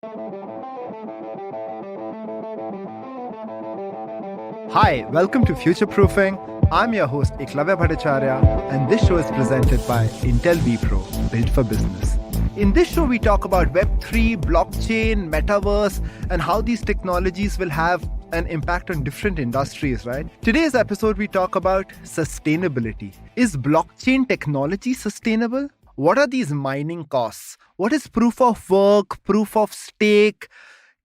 Hi, welcome to Future Proofing. I'm your host Ekalavya Bhattacharya, and this show is presented by Intel vPro, built for business. In this show, we talk about Web3, blockchain, metaverse, and how these technologies will have an impact on different industries, right? Today's episode, we talk about sustainability. Is blockchain technology sustainable? What are these mining costs? What is proof of work, proof of stake?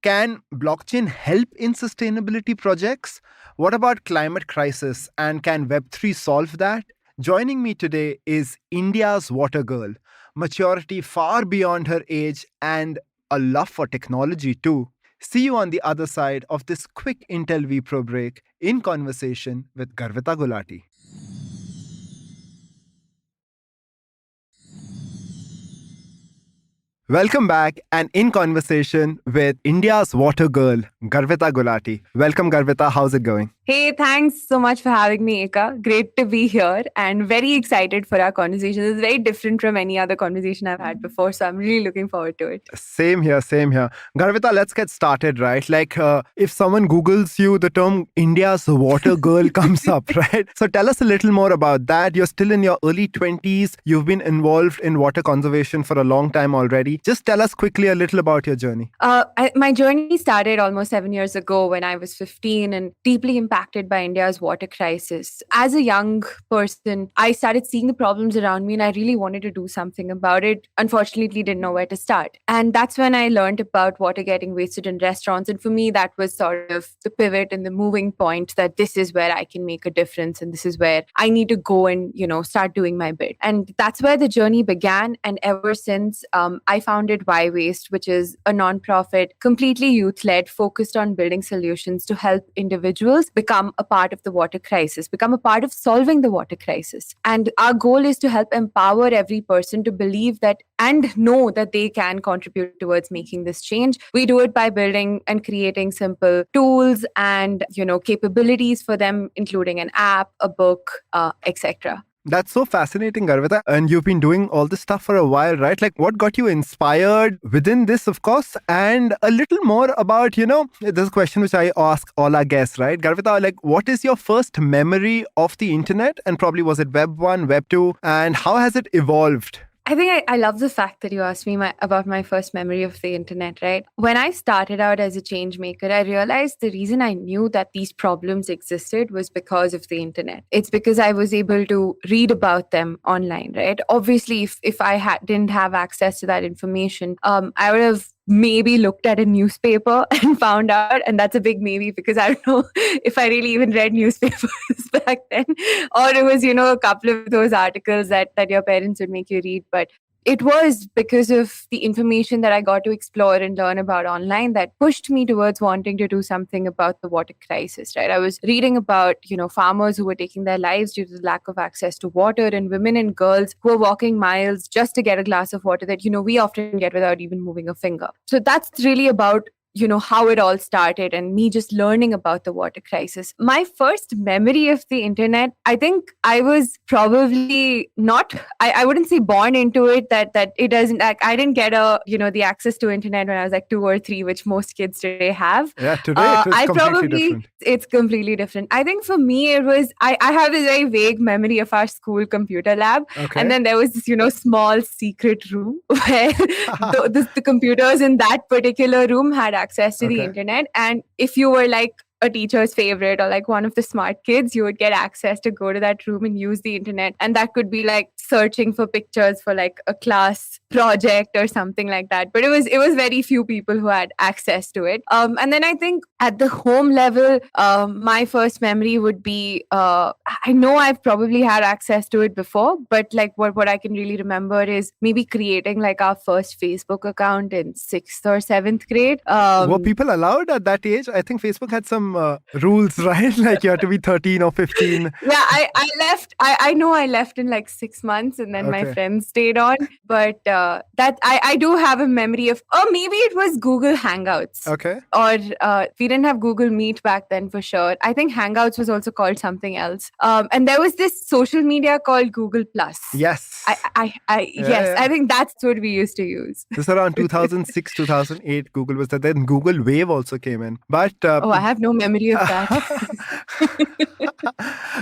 Can blockchain help in sustainability projects? What about climate crisis, and can Web3 solve that? Joining me today is India's water girl, maturity far beyond her age and a love for technology too. See you on the other side of this quick Intel vPro break in conversation with Garvita Gulhati. Welcome back and in conversation with India's water girl, Garvita Gulhati. Welcome, Garvita. How's it going? Hey, thanks so much for having me, Eka. Great to be here and very excited for our conversation. It's very different from any other conversation I've had before, so I'm really looking forward to it. Same here. Garvita, let's get started, right? If someone Googles you, the term India's water girl comes up, right? So tell us a little more about that. You're still in your early 20s. You've been involved in water conservation for a long time already. Just tell us quickly a little about your journey. My journey started almost 7 years ago when I was 15 and deeply impacted by India's water crisis. As a young person, I started seeing the problems around me and I really wanted to do something about it. Unfortunately, didn't know where to start. And that's when I learned about water getting wasted in restaurants. And for me, that was sort of the pivot and the moving point that this is where I can make a difference and this is where I need to go and, start doing my bit. And that's where the journey began. And ever since, I founded Why Waste, which is a nonprofit, completely youth-led, focused on building solutions to help individuals become a part of the water crisis, become a part of solving the water crisis. And our goal is to help empower every person to believe that and know that they can contribute towards making this change. We do it by building and creating simple tools and, capabilities for them, including an app, a book, etc. That's so fascinating, Garvita. And you've been doing all this stuff for a while, right? What got you inspired within this, of course? And a little more about, this question which I ask all our guests, right? Garvita, what is your first memory of the internet? And probably was it Web 1, Web 2? And how has it evolved? I think I love the fact that you asked me about my first memory of the internet, right? When I started out as a change maker, I realized the reason I knew that these problems existed was because of the internet. It's because I was able to read about them online, right? Obviously, if I didn't have access to that information, I would have maybe looked at a newspaper and found out, and that's a big maybe because I don't know if I really even read newspapers back then, or it was, a couple of those articles that your parents would make you read. But it was because of the information that I got to explore and learn about online that pushed me towards wanting to do something about the water crisis, right? I was reading about, farmers who were taking their lives due to the lack of access to water, and women and girls who were walking miles just to get a glass of water that, we often get without even moving a finger. So that's really about how it all started and me just learning about the water crisis. My first memory of the internet, I think I was probably not, I wouldn't say born into it, that it doesn't, I didn't get the access to internet when I was 2 or 3, which most kids today have. Yeah, today it's completely different. It's completely different. I think for me, it was, I have a very vague memory of our school computer lab. Okay. And then there was this, small secret room where the computers in that particular room had access to the internet. And if you were a teacher's favorite or one of the smart kids, you would get access to go to that room and use the internet. And that could be searching for pictures for a class project or something like that. But it was very few people who had access to it. And then I think at the home level, my first memory would be, I know I've probably had access to it before, but what I can really remember is maybe creating our first Facebook account in 6th or 7th grade. Were people allowed at that age? I think Facebook had some rules, right? You had to be 13 or 15. Yeah, I left. I know I left in 6 months and then my friends stayed on. But that I do have a memory of, or maybe it was Google Hangouts. Okay. Or we didn't have Google Meet back then for sure. I think Hangouts was also called something else. And there was this social media called Google Plus. Yes. Yes, I think that's what we used to use. This is around 2006, 2008. Google was there. Then Google Wave also came in. But I have no memory of that.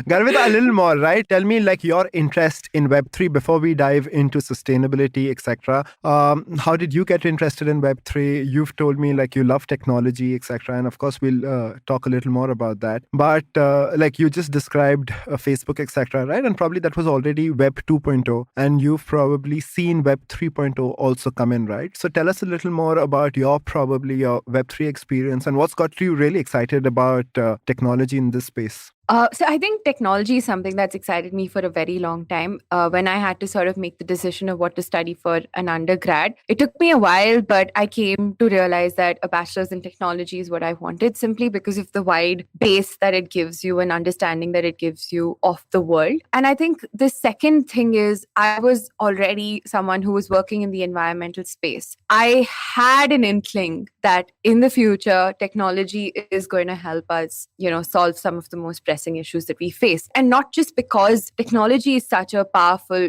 Garvita, a little more, right? Tell me like your interest in Web3 before we dive into sustainability, etc. How did you get interested in Web3? You've told me like you love technology, etc. And of course, we'll talk a little more about that. But like you just described Facebook, etc. Right? And probably that was already Web 2.0. And you've probably seen Web 3.0 also come in, right? So tell us a little more about your Web3 experience and what's got you really excited about technology in this space. So I think technology is something that's excited me for a very long time. When I had to sort of make the decision of what to study for an undergrad, it took me a while, but I came to realize that a bachelor's in technology is what I wanted, simply because of the wide base that it gives you and understanding that it gives you of the world. And I think the second thing is I was already someone who was working in the environmental space. I had an inkling that in the future, technology is going to help us, solve some of the most pressing issues that we face. And not just because technology is such a powerful,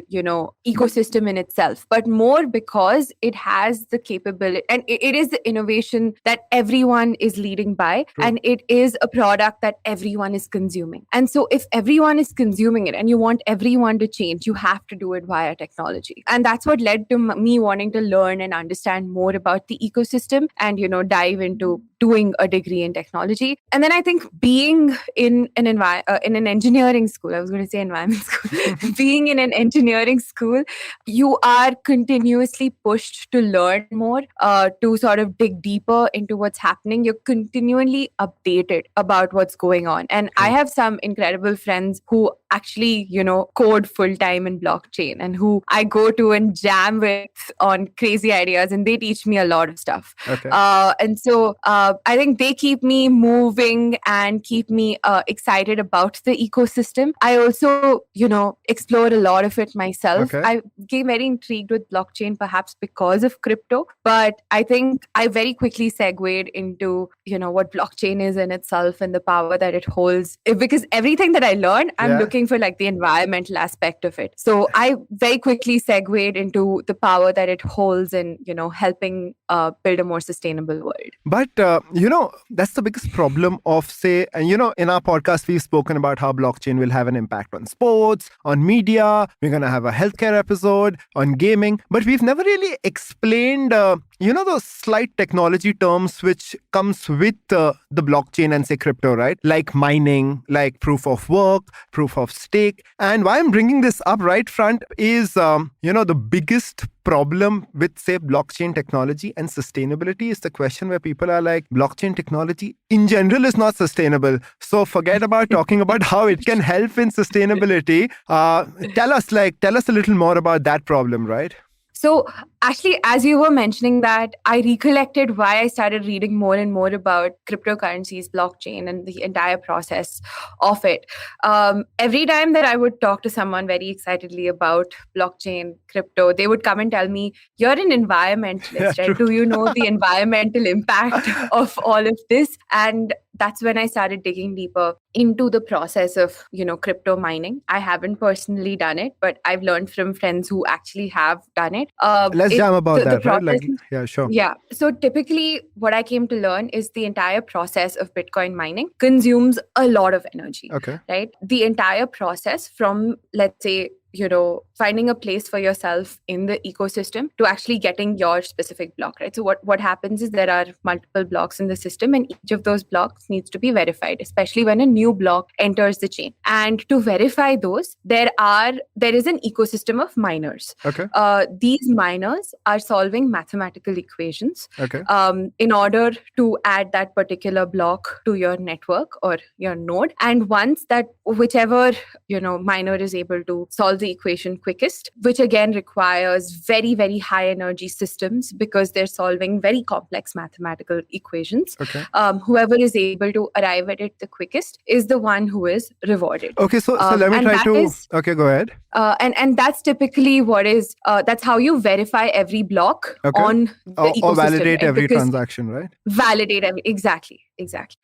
ecosystem in itself, but more because it has the capability and it is the innovation that everyone is leading by. True. And it is a product that everyone is consuming. And so if everyone is consuming it and you want everyone to change, you have to do it via technology. And that's what led to me wanting to learn and understand more about the ecosystem and, dive into doing a degree in technology. And then I think being in an engineering school, I was going to say environment school, being in an engineering school, you are continuously pushed to learn more, to sort of dig deeper into what's happening. You're continually updated about what's going on. And I have some incredible friends who actually, code full time in blockchain and who I go to and jam with on crazy ideas, and they teach me a lot of stuff. Okay. And so I think they keep me moving and keep me excited about the ecosystem. I also, explore a lot of it myself. Okay. I became very intrigued with blockchain, perhaps because of crypto, but I think I very quickly segued into, what blockchain is in itself and the power that it holds. Because everything that I learned, I'm looking for like the environmental aspect of it. So I very quickly segued into the power that it holds in, helping build a more sustainable world. But, that's the biggest problem of, say, and, in our podcast, we've spoken about how blockchain will have an impact on sports, on media. We're going to have a healthcare episode on gaming. But we've never really explained, those slight technology terms which comes with the blockchain and, say, crypto, right? Like mining, like proof of work, proof of stake. And why I'm bringing this up right front is, the biggest problem with, say, blockchain technology and sustainability is the question where people are like, blockchain technology in general is not sustainable. So forget about talking about how it can help in sustainability. Tell us a little more about that problem, right? So actually, as you were mentioning that, I recollected why I started reading more and more about cryptocurrencies, blockchain, and the entire process of it. Every time that I would talk to someone very excitedly about blockchain, crypto, they would come and tell me, you're an environmentalist, right? True. Do you know the environmental impact of all of this? And that's when I started digging deeper into the process of, crypto mining. I haven't personally done it, but I've learned from friends who actually have done it. Let's jam about that, process, right? Yeah, sure. Yeah. So typically what I came to learn is the entire process of Bitcoin mining consumes a lot of energy. Okay. Right? The entire process from, let's say, finding a place for yourself in the ecosystem to actually getting your specific block, right? So what happens is there are multiple blocks in the system, and each of those blocks needs to be verified, especially when a new block enters the chain. And to verify those, there is an ecosystem of miners. Okay. These miners are solving mathematical equations. Okay. In order to add that particular block to your network or your node. And once that whichever miner is able to solve the equation quickest, which again requires very, very high energy systems because they're solving very complex mathematical equations. Okay. Whoever is able to arrive at it the quickest is the one who is rewarded. Okay, so let me try to... Okay, go ahead. And that's typically what is, that's how you verify every block on the ecosystem. Or validate right? every Because transaction, right? Validate every, exactly.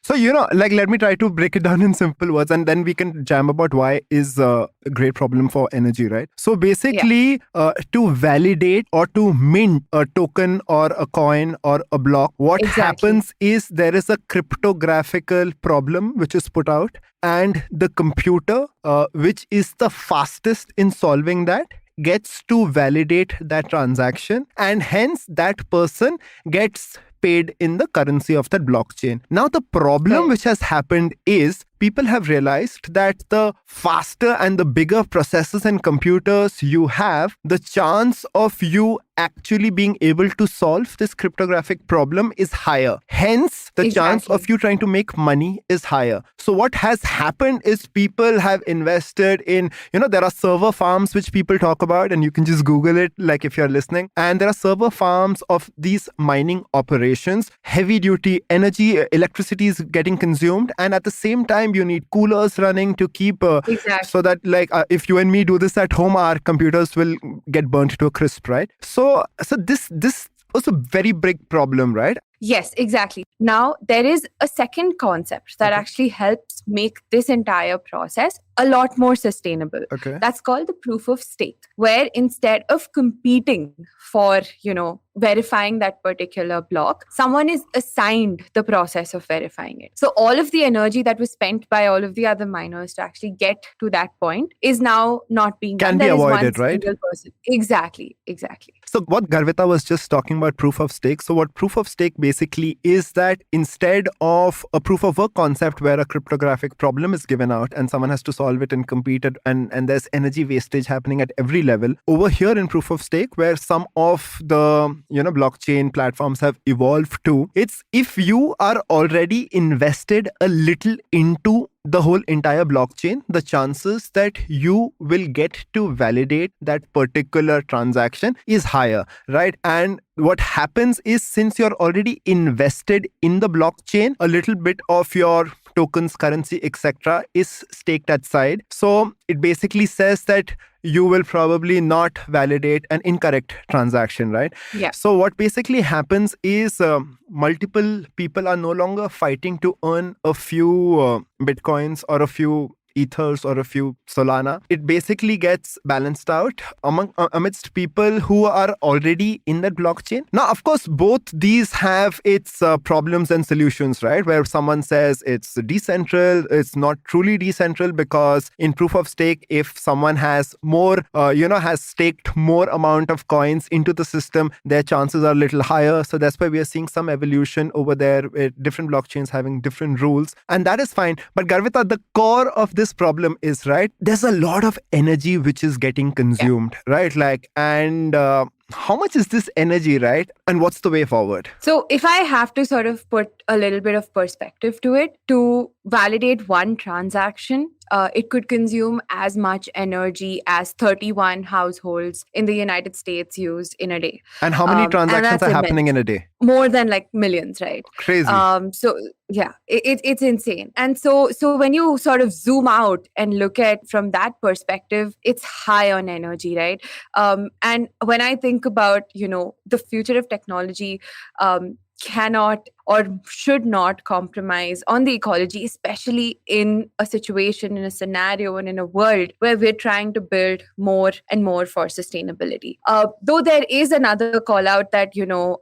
So, let me try to break it down in simple words, and then we can jam about why is a great problem for energy, right? So basically, to validate or to mint a token or a coin or a block, what happens is there is a cryptographical problem which is put out, and the computer, which is the fastest in solving that, gets to validate that transaction, and hence that person gets paid in the currency of that blockchain. Now, the problem which has happened is people have realized that the faster and the bigger processors and computers you have, the chance of you actually being able to solve this cryptographic problem is higher. Hence, the chance of you trying to make money is higher. So what has happened is people have invested in, there are server farms which people talk about, and you can just Google it, like if you're listening. And there are server farms of these mining operations. Heavy duty energy, electricity is getting consumed. And at the same time, you need coolers running to keep so that if you and me do this at home, our computers will get burnt to a crisp, right? So this was a very big problem, right? Yes, exactly. Now, there is a second concept that actually helps make this entire process a lot more sustainable. Okay. That's called the proof of stake, where instead of competing for, verifying that particular block, someone is assigned the process of verifying it. So all of the energy that was spent by all of the other miners to actually get to that point is now not being Can done. be avoided, right? Exactly. So what Garvita was just talking about, proof of stake. So what proof of stake basically is that instead of a proof of work concept where a cryptographic problem is given out and someone has to solve it and compete it, and there's energy wastage happening at every level, over here in proof of stake, where some of the blockchain platforms have evolved to, it's if you are already invested a little into the whole entire blockchain, the chances that you will get to validate that particular transaction is higher, right? And what happens is, since you're already invested in the blockchain, a little bit of your tokens, currency, etc. is staked aside. So it basically says that you will probably not validate an incorrect transaction, right? Yeah. So what basically happens is multiple people are no longer fighting to earn a few bitcoins or a few ethers or a few Solana. It basically gets balanced out amidst people who are already in that blockchain. Now, of course, both these have its problems and solutions, right? Where someone says it's decentral, it's not truly decentral, because in proof of stake, if someone has more, has staked more amount of coins into the system, their chances are a little higher. So that's why we are seeing some evolution over there with different blockchains having different rules. And that is fine. But Garvita, the core of this problem is, right, there's a lot of energy which is getting consumed, right? How much is this energy, right? And what's the way forward? So if I have to sort of put a little bit of perspective to it, to validate one transaction, it could consume as much energy as 31 households in the United States use in a day. And how many transactions are happening in a day? More than millions, right? Crazy. So yeah, it's insane. And so when you sort of zoom out and look at from that perspective, it's high on energy, right? And when I think about, the future of technology, cannot or should not compromise on the ecology, especially in a situation, in a scenario, and in a world where we're trying to build more and more for sustainability. Though there is another call out that,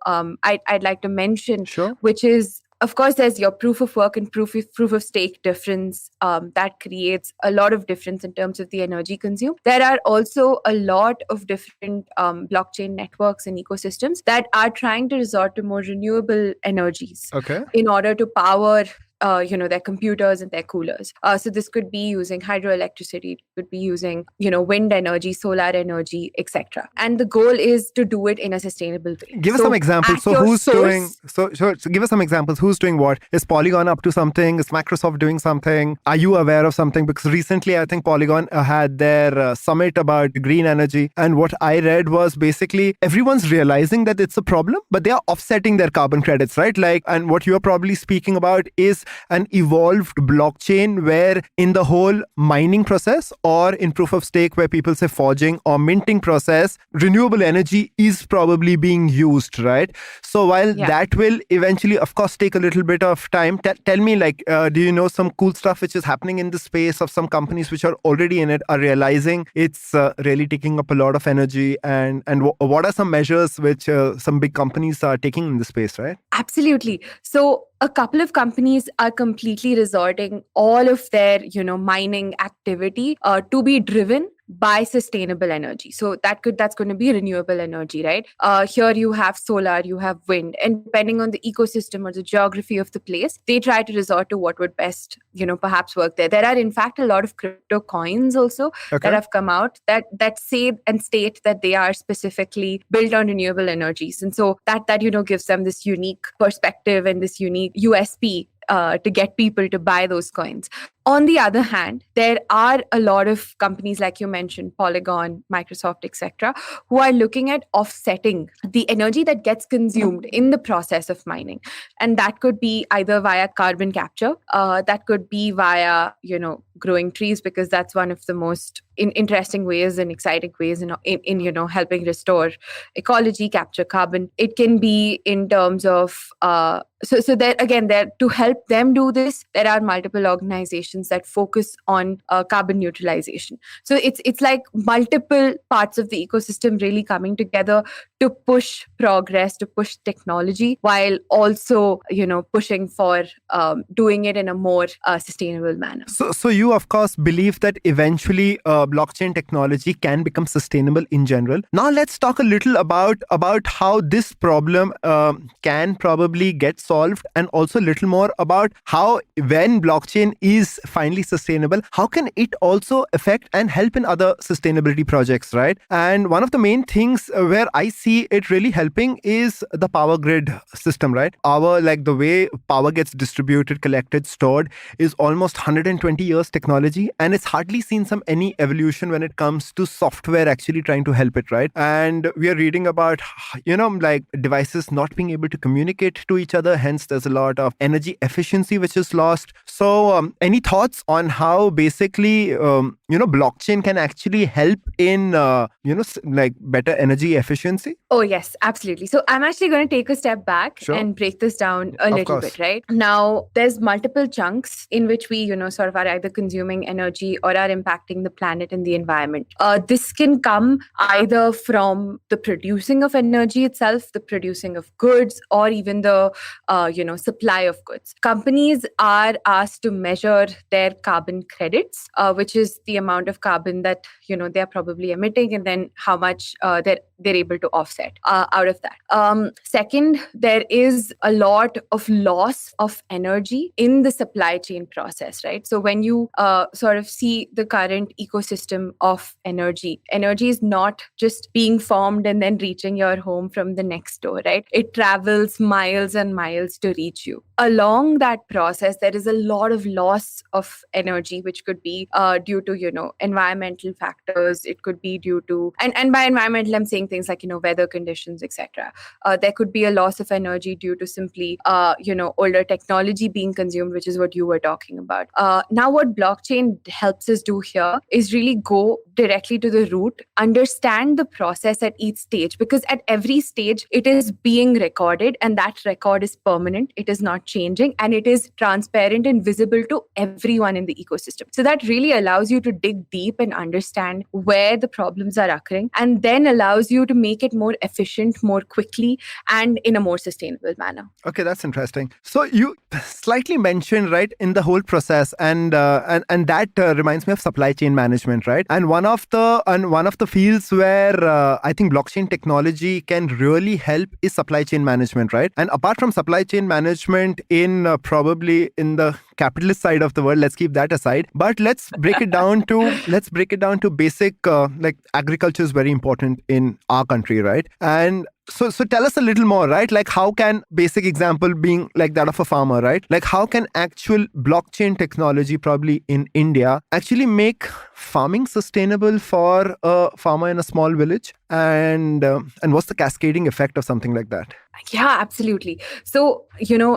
I'd like to mention, sure, which is, of course, there's your proof of work and proof of stake difference that creates a lot of difference in terms of the energy consumed. There are also a lot of different blockchain networks and ecosystems that are trying to resort to more renewable energies in order to power their computers and their coolers. So this could be using hydroelectricity, it could be using, wind energy, solar energy, etc. And the goal is to do it in a sustainable way. Give us some examples. So who's doing? So give us some examples. Who's doing what? Is Polygon up to something? Is Microsoft doing something? Are you aware of something? Because recently, I think Polygon had their summit about green energy, and what I read was basically everyone's realizing that it's a problem, but they are offsetting their carbon credits, right? And what you're probably speaking about is an evolved blockchain where in the whole mining process or in proof of stake where people say forging or minting process, renewable energy is probably being used, right? So while that will eventually, of course, take a little bit of time, tell me, do you know some cool stuff which is happening in the space of some companies which are already in it are realizing it's really taking up a lot of energy, and what are some measures which some big companies are taking in the space, right? Absolutely. So a couple of companies are completely resorting all of their, mining activity to be driven by sustainable energy. So that's going to be renewable energy, right? Here you have solar, you have wind, and depending on the ecosystem or the geography of the place, they try to resort to what would best, perhaps work there. There are in fact a lot of crypto coins also that have come out that say and state that they are specifically built on renewable energies, and so that gives them this unique perspective and this unique USP to get people to buy those coins. On the other hand, there are a lot of companies, like you mentioned, Polygon, Microsoft, etc., who are looking at offsetting the energy that gets consumed in the process of mining. And that could be either via carbon capture, that could be via, growing trees, because that's one of the most interesting ways and exciting ways in helping restore ecology, capture carbon. It can be in terms of so there again, there to help them do this, there are multiple organizations that focus on carbon neutralization. So it's like multiple parts of the ecosystem really coming together to push progress, to push technology, while also pushing for doing it in a more sustainable manner. So you of course believe that eventually blockchain technology can become sustainable in general. Now let's talk a little about how this problem can probably get solved, and also a little more about how, when blockchain is finally sustainable, how can it also affect and help in other sustainability projects, right? And one of the main things where I see it really helping is the power grid system, right? The way power gets distributed, collected, stored is almost 120 years technology, and it's hardly seen any evolution when it comes to software actually trying to help it, right? And we are reading about devices not being able to communicate to each other, hence there's a lot of energy efficiency which is lost. So any thoughts on how basically blockchain can actually help in better energy efficiency? Oh yes, absolutely. So I'm actually going to take a step back and break this down a little bit, right? Now there's multiple chunks in which we sort of are either consuming energy or are impacting the planet and the environment. This can come either from the producing of energy itself, the producing of goods, or even the supply of goods. Companies are asked to measure their carbon credits, which is the amount of carbon that they're probably emitting, and then how much they're able to offset out of that. Second, there is a lot of loss of energy in the supply chain process, right? So when you sort of see the current ecosystem of energy is not just being formed and then reaching your home from the next door, right? It travels miles and miles to reach you. Along that process, there is a lot of loss of energy, which could be due to, environmental factors. It could be due to, and by environmental, I'm saying things like, weather conditions, etc. There could be a loss of energy due to simply, older technology being consumed, which is what you were talking about. Now, what blockchain helps us do here is really go directly to the root, understand the process at each stage, because at every stage, it is being recorded, and that record is permanent. It is not changing, and it is transparent and visible to everyone in the ecosystem. So that really allows you to dig deep and understand where the problems are occurring, and then allows you you to make it more efficient, more quickly, and in a more sustainable manner. Okay, that's interesting. So you slightly mentioned, right, in the whole process, and that reminds me of supply chain management, right? And one of the fields where I think blockchain technology can really help is supply chain management, right? And apart from supply chain management in probably in the capitalist side of the world, let's keep that aside. But let's break it down to basic like agriculture is very important in our country, right? And so tell us a little more, right? Like how can, basic example being like that of a farmer, right? Like how can actual blockchain technology probably in India actually make farming sustainable for a farmer in a small village? And what's the cascading effect of something like that? Yeah, absolutely. So,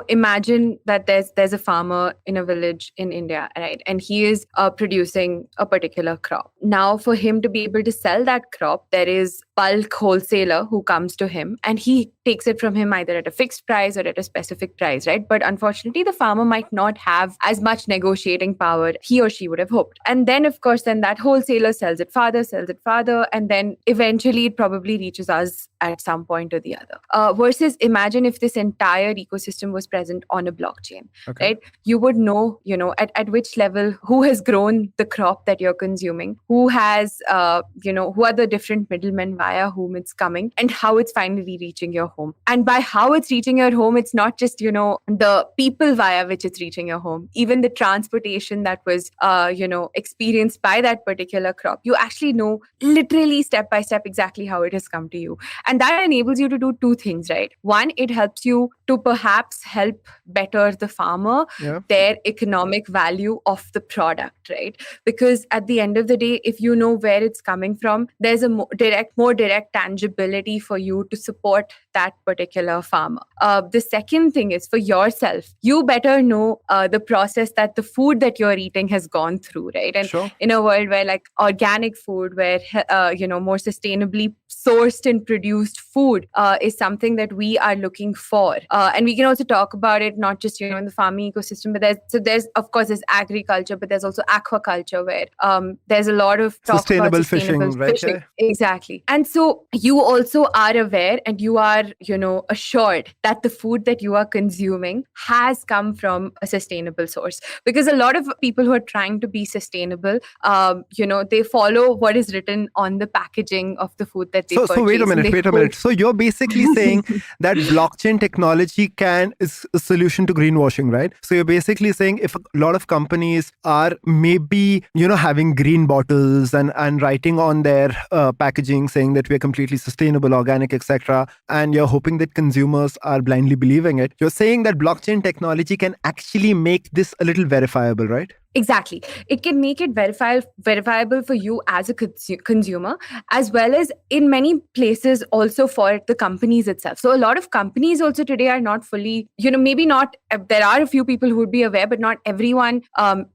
imagine that there's a farmer in a village in India, right? And he is producing a particular crop. Now, for him to be able to sell that crop, there is bulk wholesaler who comes to him and he takes it from him either at a fixed price or at a specific price, right? But unfortunately, the farmer might not have as much negotiating power he or she would have hoped. And then, of course, then that wholesaler sells it farther, and then eventually it probably reaches us at some point or the other. Versus imagine if this entire ecosystem was present on a blockchain, right? You would know, at which level, who has grown the crop that you're consuming, who has, who are the different middlemen via whom it's coming, and how it's finally reaching your home. And by how it's reaching your home, it's not just, the people via which it's reaching your home, even the transportation that was, experienced by that particular crop. You actually know literally step by step exactly how it has come to you. And that enables you to do two things, right? One, it helps you to perhaps help better the farmer, their economic value of the product, right? Because at the end of the day, if you know where it's coming from, there's a more direct tangibility for you to support that particular farmer. The second thing is for yourself, you better know the process that the food that you're eating has gone through, right? And in a world where like organic food, where, more sustainably sourced and produced food is something that we are looking for. And we can also talk about it, not just, in the farming ecosystem, but there's of course, there's agriculture, but there's also aquaculture where there's a lot of talk sustainable about sustainable fishing, right? Yeah. Exactly. And so you also are aware and you are, assured that the food that you are consuming has come from a sustainable source. Because a lot of people who are trying to be sustainable, they follow what is written on the packaging of the food that they purchase. So wait a minute. So you're basically saying that blockchain technology is a solution to greenwashing, right? So you're basically saying if a lot of companies are maybe, having green bottles and writing on their packaging saying that we're completely sustainable, organic, etc., and you're hoping that consumers are blindly believing it, you're saying that blockchain technology can actually make this a little verifiable, right? Exactly. It can make it verifiable for you as a consumer, as well as in many places also for the companies itself. So a lot of companies also today are not fully, maybe not, there are a few people who would be aware, but not everyone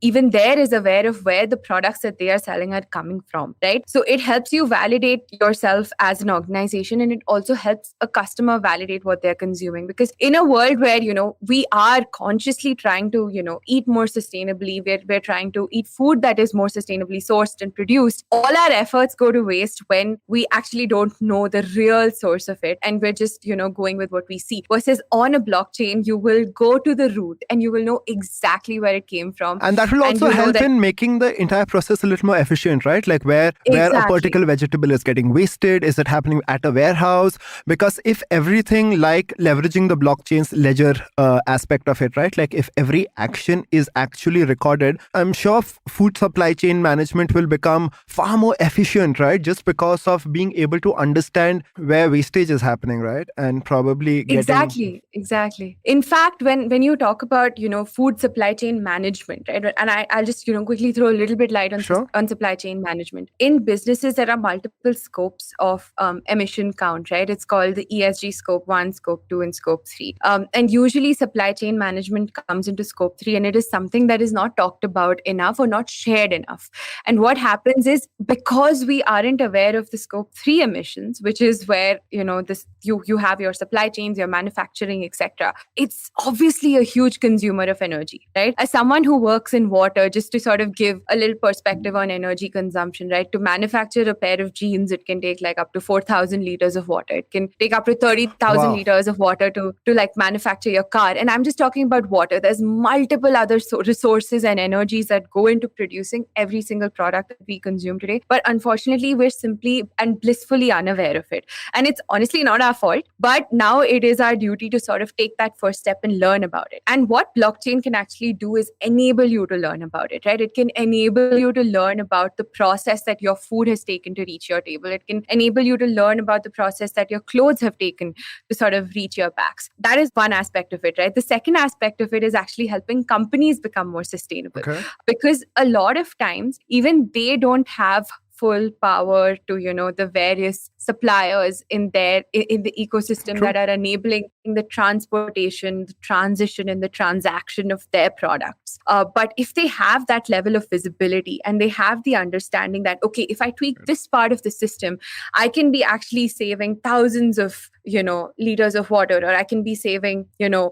even there is aware of where the products that they are selling are coming from, right? So it helps you validate yourself as an organization, and it also helps a customer validate what they're consuming. Because in a world where, we are consciously trying to, eat more sustainably, we're trying to eat food that is more sustainably sourced and produced, all our efforts go to waste when we actually don't know the real source of it. And we're just, going with what we see. Versus on a blockchain, you will go to the root and you will know exactly where it came from. And that will also help in making the entire process a little more efficient, right? Like where a particular vegetable is getting wasted, is it happening at a warehouse? Because if everything, like leveraging the blockchain's ledger aspect of it, right? Like if every action is actually recorded, I'm sure food supply chain management will become far more efficient, right? Just because of being able to understand where wastage is happening, right? And probably getting... Exactly. In fact, when you talk about, food supply chain management, right? And I'll just, quickly throw a little bit light on supply chain management. In businesses, there are multiple scopes of emission count, right? It's called the ESG scope 1, scope 2, and scope 3. And usually supply chain management comes into scope 3, and it is something that is not talked talked about enough or not shared enough. And what happens is, because we aren't aware of the scope 3 emissions, which is where, you have your supply chains, your manufacturing, etc. It's obviously a huge consumer of energy, right? As someone who works in water, just to sort of give a little perspective on energy consumption, right? To manufacture a pair of jeans, it can take like up to 4,000 liters of water. It can take up to 30,000 Wow. liters of water to like manufacture your car. And I'm just talking about water. There's multiple other resources and energies that go into producing every single product that we consume today. But unfortunately, we're simply and blissfully unaware of it. And it's honestly not our fault, but now it is our duty to sort of take that first step and learn about it. And what blockchain can actually do is enable you to learn about it, right? It can enable you to learn about the process that your food has taken to reach your table. It can enable you to learn about the process that your clothes have taken to sort of reach your backs. That is one aspect of it, right? The second aspect of it is actually helping companies become more sustainable. Okay. Because a lot of times, even they don't have full power to, the various suppliers in the ecosystem True. that are enabling the transportation, the transition, and the transaction of their products. But if they have that level of visibility and they have the understanding that, okay, if I tweak this part of the system, I can be actually saving thousands of, liters of water, or I can be saving,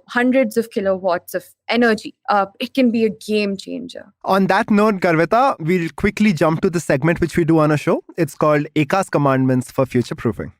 hundreds of kilowatts of energy. It can be a game changer. On that note, Garvita, we'll quickly jump to the segment which we do on a show. It's called Eka's Commandments for Future Proofing.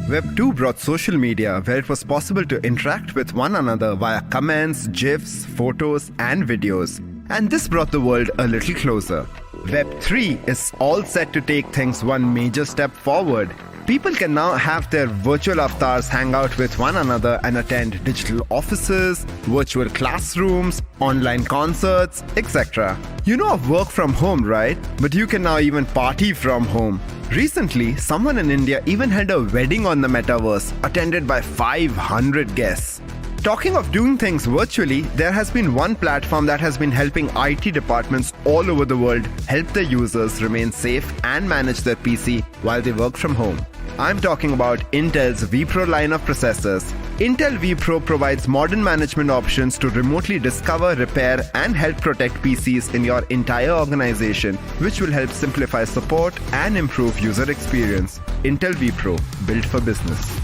Web 2 brought social media where it was possible to interact with one another via comments, GIFs, photos, and videos. And this brought the world a little closer. Web 3 is all set to take things one major step forward. People can now have their virtual avatars hang out with one another and attend digital offices, virtual classrooms, online concerts, etc. You know of work from home, right? But you can now even party from home. Recently, someone in India even held a wedding on the metaverse, attended by 500 guests. Talking of doing things virtually, there has been one platform that has been helping IT departments all over the world help their users remain safe and manage their PC while they work from home. I'm talking about Intel's vPro line of processors. Intel vPro provides modern management options to remotely discover, repair, and help protect PCs in your entire organization, which will help simplify support and improve user experience. Intel vPro, built for business.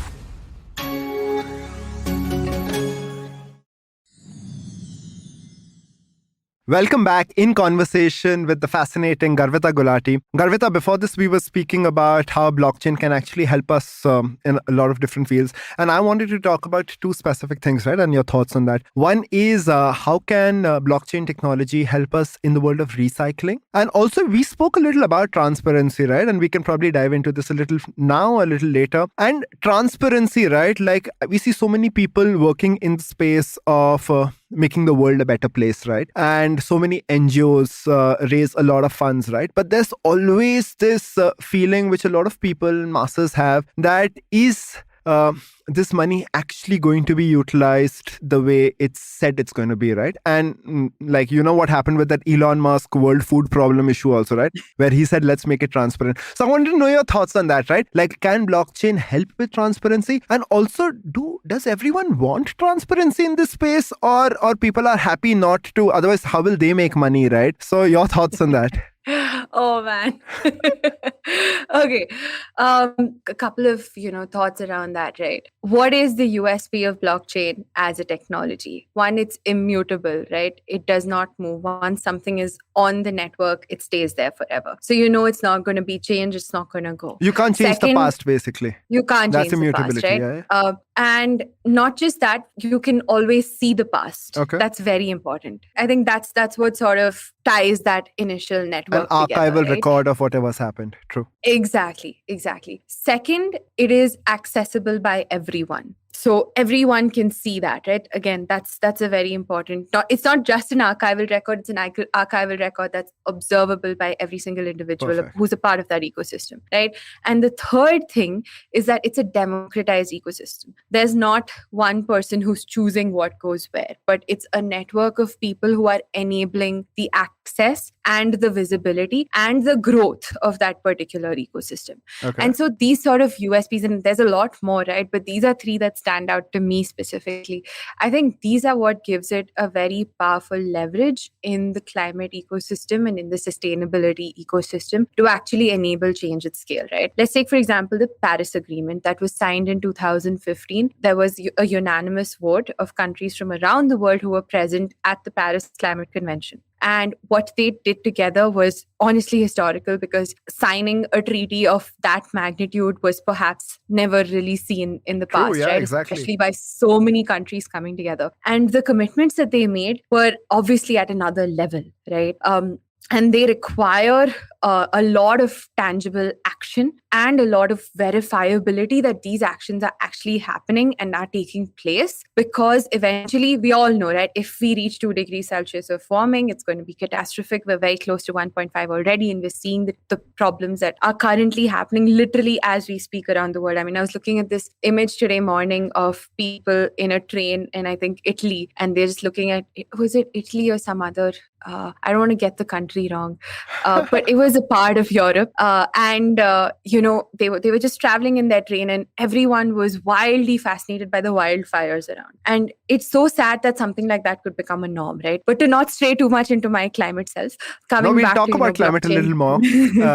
Welcome back in conversation with the fascinating Garvita Gulhati. Garvita, before this, we were speaking about how blockchain can actually help us in a lot of different fields. And I wanted to talk about two specific things, right? And your thoughts on that. One is how can blockchain technology help us in the world of recycling? And also, we spoke a little about transparency, right? And we can probably dive into this a little now, a little later. And transparency, right? Like we see so many people working in the space of making the world a better place, right? And so many NGOs raise a lot of funds, right? But there's always this feeling which a lot of people, masses have, that is this money actually going to be utilized the way it's said it's going to be, right? And like, you know what happened with that Elon Musk world food problem issue also, right? Where he said, let's make it transparent. So I wanted to know your thoughts on that, right? Like, can blockchain help with transparency? And also, does everyone want transparency in this space, or people are happy not to? Otherwise, how will they make money, right? So your thoughts on that? Oh man. Okay. A couple of, thoughts around that, right? What is the USP of blockchain as a technology? One, it's immutable, right? It does not move. Once something is on the network, it stays there forever. So it's not going to be changed. It's not going to go. You can't change the past, basically. You can't That's change the past, right? Yeah. And not just that, you can always see the past. Okay. That's very important. I think that's what sort of ties that initial network An together, archival right? record of whatever's happened. True. Exactly. Second, it is accessible by everyone. So everyone can see that, right? Again, that's a very important. It's not just an archival record; it's an archival record that's observable by every single individual Perfect. who's a part of that ecosystem, right? And the third thing is that it's a democratized ecosystem. There's not one person who's choosing what goes where, but it's a network of people who are enabling the access and the visibility and the growth of that particular ecosystem. Okay. And so these sort of USPs, and there's a lot more, right? But these are three that stand out to me specifically. I think these are what gives it a very powerful leverage in the climate ecosystem and in the sustainability ecosystem to actually enable change at scale, right? Let's take, for example, the Paris Agreement that was signed in 2015. There was a unanimous vote of countries from around the world who were present at the Paris Climate Convention. And what they did together was honestly historical, because signing a treaty of that magnitude was perhaps never really seen in the True, past, yeah, right? exactly. Especially by so many countries coming together. And the commitments that they made were obviously at another level, right? And they require a lot of tangible action and a lot of verifiability that these actions are actually happening and are taking place, because eventually we all know, right, if we reach 2 degrees Celsius of warming, it's going to be catastrophic. We're very close to 1.5 already, and we're seeing the problems that are currently happening literally as we speak around the world. I mean, I was looking at this image today morning of people in a train in, I think, Italy, and they're just looking at, was it Italy or some other, I don't want to get the country wrong, but it was a part of Europe. And they were just traveling in their train, and everyone was wildly fascinated by the wildfires around. And it's so sad that something like that could become a norm, right? But to not stray too much into my climate self, We'll back talk to, about climate blockchain. a little more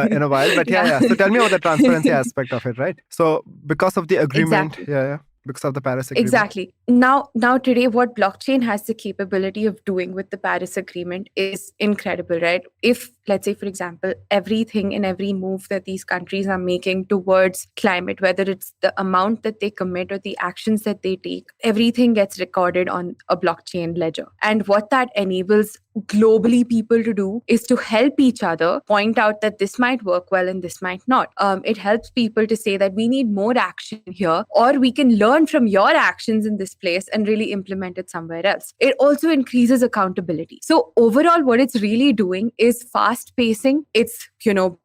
in a while. But yeah. So tell me about the transparency aspect of it, right? So because of the agreement, Exactly. because of the Paris Agreement. Exactly. Now today, what blockchain has the capability of doing with the Paris Agreement is incredible, right? If, let's say, for example, everything and every move that these countries are making towards climate, whether it's the amount that they commit or the actions that they take, everything gets recorded on a blockchain ledger. And what that enables globally people to do is to help each other point out that this might work well and this might not. It helps people to say that we need more action here, or we can learn from your actions in this place and really implement it somewhere else. It also increases accountability. So overall, what it's really doing is fast pacing. It's,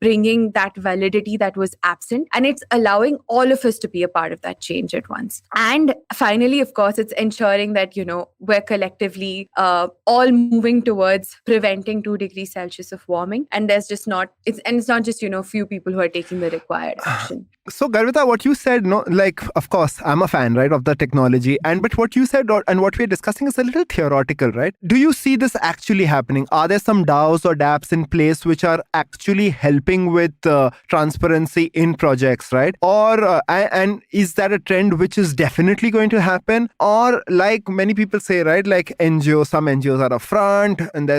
bringing that validity that was absent, and it's allowing all of us to be a part of that change at once. And finally, of course, it's ensuring that, we're collectively all moving towards preventing 2 degrees Celsius of warming. And there's just not, it's not just, few people who are taking the required action. So Garvita, what you said, of course, I'm a fan, right, of the technology. But what you said and what we're discussing is a little theoretical, right? Do you see this actually happening? Are there some DAOs or dApps in place which are actually helping with transparency in projects, right? Or and is that a trend which is definitely going to happen? Or like many people say, right, like some NGOs are upfront, and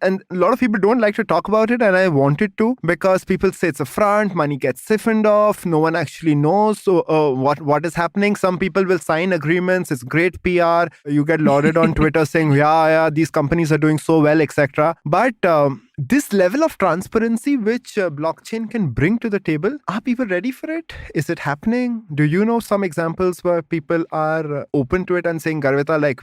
and a lot of people don't like to talk about it, and I wanted to, because people say it's a front, money gets siphoned off, no one actually knows what is happening. Some people will sign agreements, it's great PR, you get lauded on Twitter saying, yeah, these companies are doing so well, etc. But this level of transparency which blockchain can bring to the table, are people ready for it? Is it happening? Do you know some examples where people are open to it and saying, Garvita, like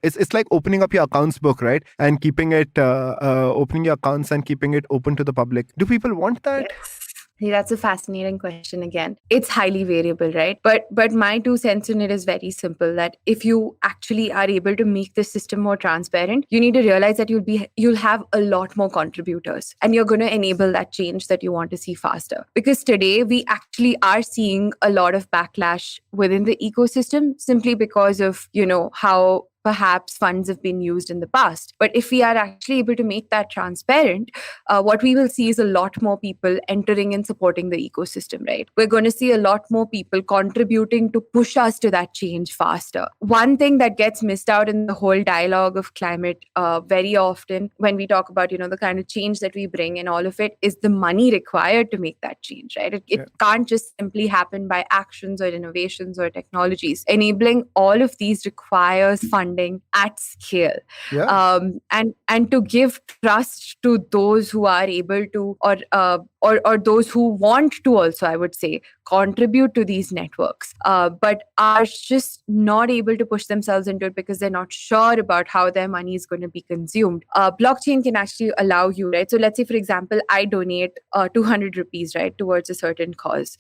it's like opening up your accounts book, right? And keeping it, opening your accounts and keeping it open to the public. Do people want that? Yes. That's a fascinating question again. It's highly variable, right? But my 2 cents in it is very simple, that if you actually are able to make the system more transparent, you need to realize that you'll have a lot more contributors, and you're going to enable that change that you want to see faster. Because today we actually are seeing a lot of backlash within the ecosystem simply because of, how perhaps funds have been used in the past. But if we are actually able to make that transparent, what we will see is a lot more people entering and supporting the ecosystem, right? We're going to see a lot more people contributing to push us to that change faster. One thing that gets missed out in the whole dialogue of climate very often when we talk about, the kind of change that we bring and all of it, is the money required to make that change, right? It can't just simply happen by actions or innovations or technologies. Enabling all of these requires funding at scale. And to give trust to those who are able to, or those who want to also, I would say, contribute to these networks, but are just not able to push themselves into it because they're not sure about how their money is going to be consumed. Blockchain can actually allow you, right? So let's say, for example, I donate 200 rupees, right, towards a certain cause.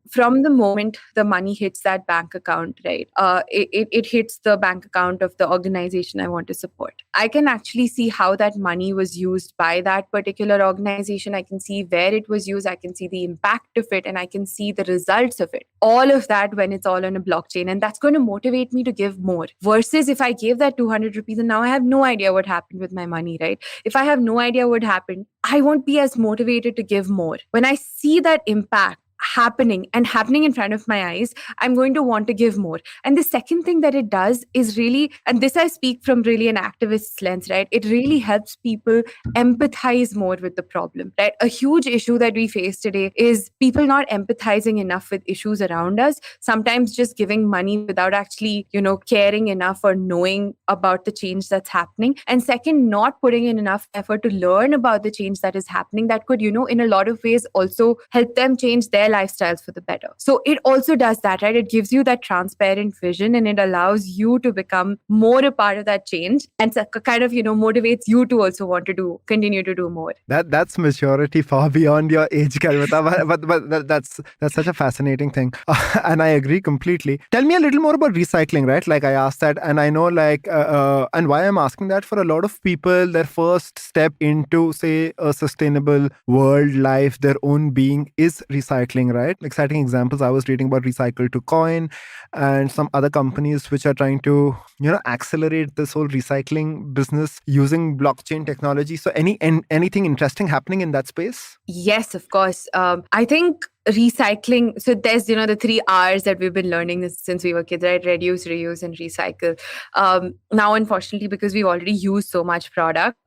From the moment the money hits that bank account, right, it hits the bank account of the organization I want to support. I can actually see how that money was used by that particular organization. I can see where where it was used, I can see the impact of it, and I can see the results of it. All of that when it's all on a blockchain. And that's going to motivate me to give more. Versus if I gave that 200 rupees and now I have no idea what happened with my money, right? If I have no idea what happened, I won't be as motivated to give more. When I see that impact happening in front of my eyes, I'm going to want to give more. And the second thing that it does is really, and this I speak from really an activist's lens, right? It really helps people empathize more with the problem, right? A huge issue that we face today is people not empathizing enough with issues around us, sometimes just giving money without actually, caring enough or knowing about the change that's happening. And second, not putting in enough effort to learn about the change that is happening that could, in a lot of ways also help them change their lifestyles for the better. So it also does that, right? It gives you that transparent vision and it allows you to become more a part of that change and kind of, motivates you to also want to continue to do more. That's maturity far beyond your age, Garvita. but that's such a fascinating thing. And I agree completely. Tell me a little more about recycling, right? Like I asked that, and I know and why I'm asking that, for a lot of people, their first step into, say, a sustainable world life, their own being is recycling, right? Exciting examples. I was reading about Recycle to Coin and some other companies which are trying to, accelerate this whole recycling business using blockchain technology. So anything interesting happening in that space? Yes, of course. I think recycling, so there's the 3 R's that we've been learning since we were kids, right? Reduce, reuse, and recycle. Now, unfortunately, because we've already used so much product,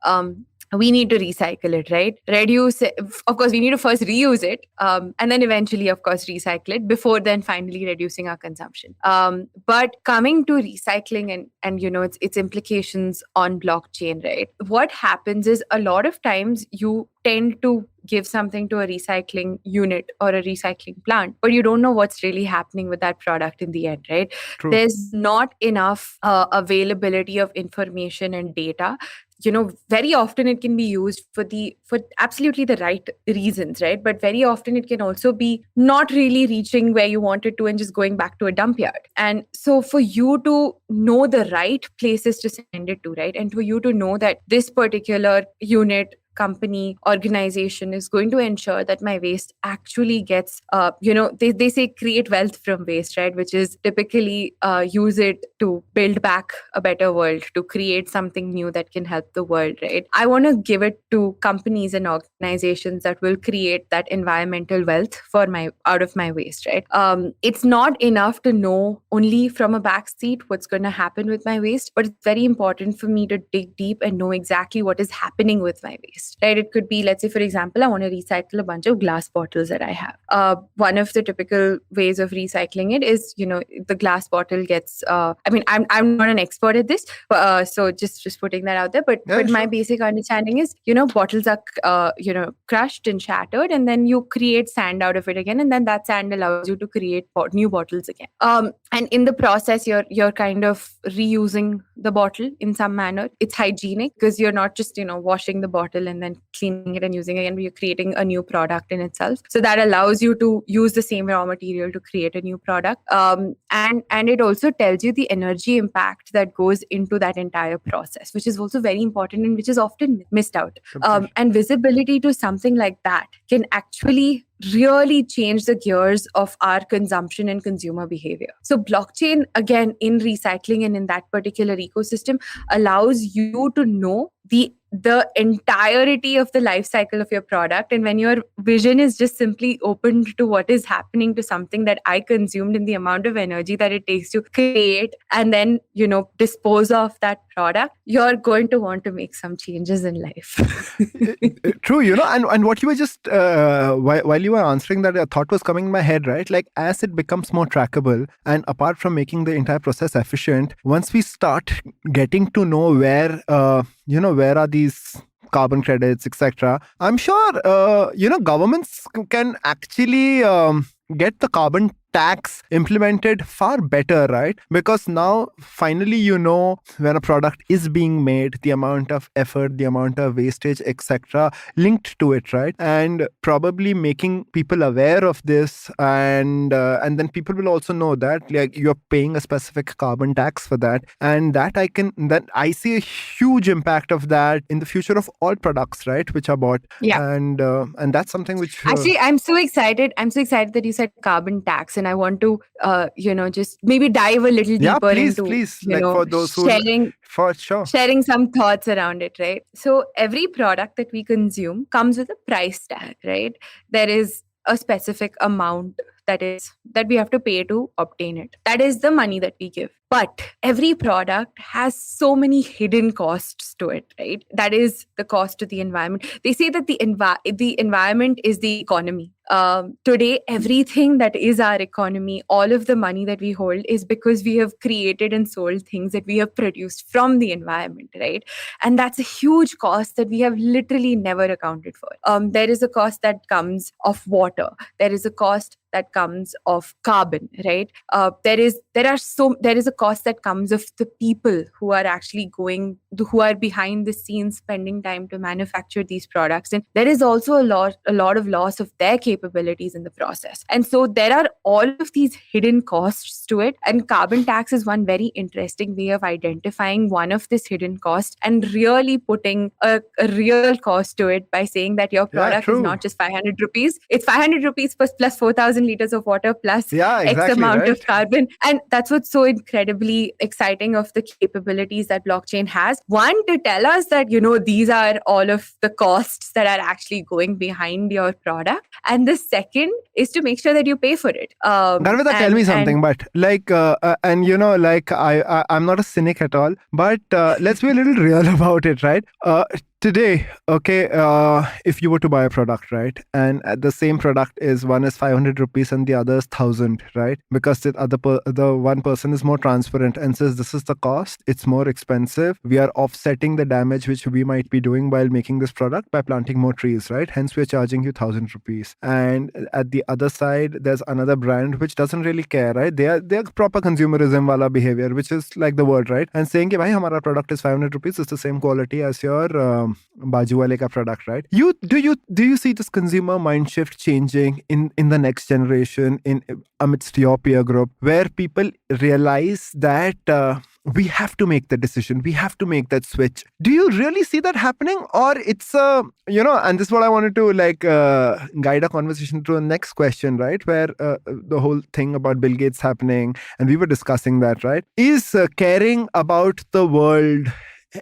we need to recycle it, right? Reduce, of course, we need to first reuse it, and then eventually, of course, recycle it before then finally reducing our consumption. But coming to recycling and its implications on blockchain, right? What happens is a lot of times you tend to give something to a recycling unit or a recycling plant, but you don't know what's really happening with that product in the end, right? True. There's not enough availability of information and data. Very often it can be used for absolutely the right reasons, right? But very often it can also be not really reaching where you want it to and just going back to a dump yard. And so for you to know the right places to send it to, right? And for you to know that this particular unit, company, organization is going to ensure that my waste actually gets, they say create wealth from waste, right? Which is typically use it to build back a better world, to create something new that can help the world, right? I want to give it to companies and organizations that will create that environmental wealth out of my waste, right? It's not enough to know only from a back seat what's going to happen with my waste, but it's very important for me to dig deep and know exactly what is happening with my waste. Right? It could be, let's say, for example, I want to recycle a bunch of glass bottles that I have. One of the typical ways of recycling it is, the glass bottle gets, I'm not an expert at this, so just putting that out there. But my basic understanding is, bottles are, crushed and shattered, and then you create sand out of it again. And then that sand allows you to create new bottles again. And in the process, you're kind of reusing the bottle in some manner. It's hygienic because you're not just, washing the bottle and then cleaning it and using it again, but you're creating a new product in itself. So that allows you to use the same raw material to create a new product. And it also tells you the energy impact that goes into that entire process, which is also very important and which is often missed out. And visibility to something like that can actually really change the gears of our consumption and consumer behavior. So blockchain, again, in recycling and in that particular ecosystem, allows you to know the entirety of the life cycle of your product. And when your vision is just simply opened to what is happening to something that I consumed and the amount of energy that it takes to create and then, dispose of that product, you're going to want to make some changes in life. True, and what you were just, while you were answering that, a thought was coming in my head, right? Like as it becomes more trackable and apart from making the entire process efficient, once we start getting to know where are these carbon credits, etc. I'm sure, governments can actually get the carbon tax implemented far better, right? Because now finally when a product is being made, the amount of effort, the amount of wastage, etc., linked to it, right? And probably making people aware of this, and then people will also know that like you're paying a specific carbon tax for that, and that I see a huge impact of that in the future of all products, right, which are bought. Yeah. And that's something which actually I'm so excited that you said carbon tax, and I want to just maybe dive a little deeper please, like for those who for sure sharing some thoughts around it, right? So every product that we consume comes with a price tag, right? There is a specific amount that we have to pay to obtain it. That is the money that we give. But every product has so many hidden costs to it, right? That is the cost to the environment. They say that the environment is the economy. Today, everything that is our economy, all of the money that we hold is because we have created and sold things that we have produced from the environment, right? And that's a huge cost that we have literally never accounted for. There is a cost that comes of water. There is a cost that comes of carbon, right? There is a cost that comes of the people who are behind the scenes spending time to manufacture these products, and there is also a lot of loss of their capabilities in the process. And so there are all of these hidden costs to it, and carbon tax is one very interesting way of identifying one of this hidden cost and really putting a real cost to it by saying that your product is not just 500 rupees, it's 500 rupees plus 4,000 liters of water plus X amount of carbon. And that's what's so incredibly exciting of the capabilities that blockchain has. One, to tell us that, these are all of the costs that are actually going behind your product. And the second is to make sure that you pay for it. Garvita, tell me something, but like, I'm not a cynic at all, but let's be a little real about it, right? Today, okay, if you were to buy a product, right, and the same product one is 500 rupees and the other is 1,000, right? Because the one person is more transparent and says this is the cost, it's more expensive. We are offsetting the damage which we might be doing while making this product by planting more trees, right? Hence, we're charging you 1,000 rupees. And at the other side, there's another brand which doesn't really care, right? They're proper consumerism wala behavior, which is like the word, right? And saying, bhai, hamara product is 500 rupees, it's the same quality as your Baju wale ka product, right? Do you see this consumer mind shift changing in the next generation amidst your peer group, where people realize that we have to make the decision, we have to make that switch? Do you really see that happening, or it's and this is what I wanted to guide a conversation to the next question, right? Where the whole thing about Bill Gates happening, and we were discussing that, right? Is caring about the world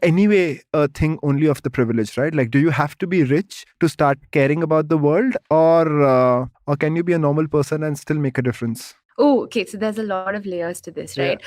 anyway a thing only of the privileged, right? Like, do you have to be rich to start caring about the world, or can you be a normal person and still make a difference? Oh, okay. So there's a lot of layers to this, right?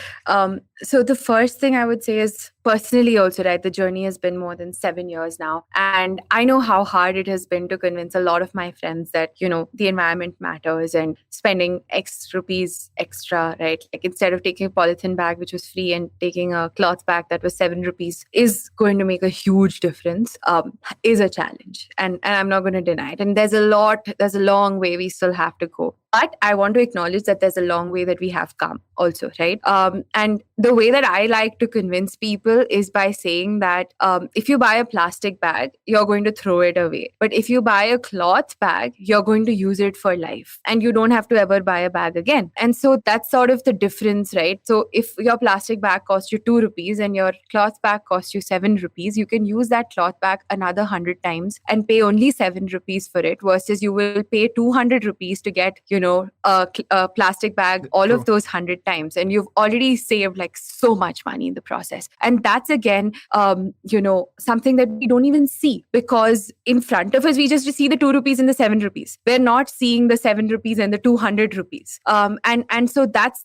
So the first thing I would say is, personally also, right, the journey has been more than 7 years now. And I know how hard it has been to convince a lot of my friends that, the environment matters, and spending X rupees extra, right? Like, instead of taking a polythene bag, which was free, and taking a cloth bag that was 7 rupees is going to make a huge difference, is a challenge. And I'm not going to deny it. And there's a long way we still have to go. But I want to acknowledge that there's a long way that we have come also, right? And the way that I like to convince people is by saying that if you buy a plastic bag, you're going to throw it away. But if you buy a cloth bag, you're going to use it for life, and you don't have to ever buy a bag again. And so that's sort of the difference, right? So if your plastic bag costs you 2 rupees and your cloth bag costs you 7 rupees, you can use that cloth bag another 100 times and pay only 7 rupees for it, versus you will pay 200 rupees to get, a plastic bag all of those 100 times, and you've already saved like so much money in the process. And that's again something that we don't even see, because in front of us we just see the 2 rupees and the 7 rupees. We're not seeing the 7 rupees and the 200 rupees. And so that's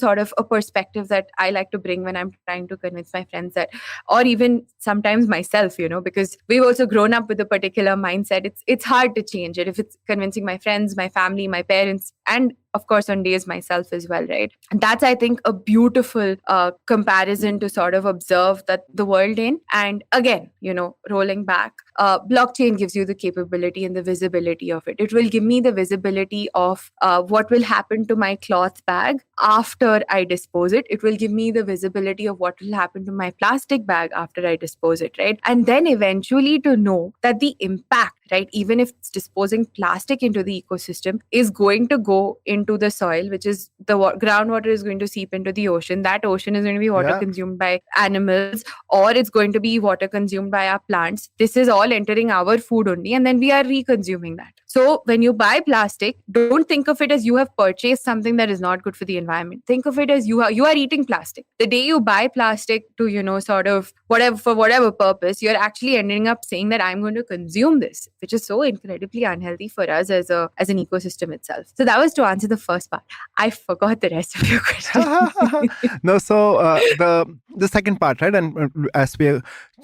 sort of a perspective that I like to bring when I'm trying to convince my friends that, or even sometimes myself, because we've also grown up with a particular mindset. It's hard to change it if it's convincing my friends, my family, my parents, and of course, on days myself as well, right? And that's, I think, a beautiful comparison to sort of observe that the world in. And again, rolling back, blockchain gives you the capability and the visibility of it. It will give me the visibility of what will happen to my cloth bag after I dispose it. It will give me the visibility of what will happen to my plastic bag after I dispose it, right? And then eventually to know that the impact, right, even if it's disposing plastic into the ecosystem, is going to go into the soil, which is the groundwater is going to seep into the ocean. That ocean is going to be water consumed by animals, or it's going to be water consumed by our plants. This is all entering our food only, and then we are reconsuming that. So when you buy plastic, don't think of it as you have purchased something that is not good for the environment. Think of it as you are eating plastic. The day you buy plastic to, sort of for whatever purpose, you're actually ending up saying that I'm going to consume this, which is so incredibly unhealthy for us as an ecosystem itself. So that was to answer the first part. I forgot the rest of your question. No, so the second part, right? And as we are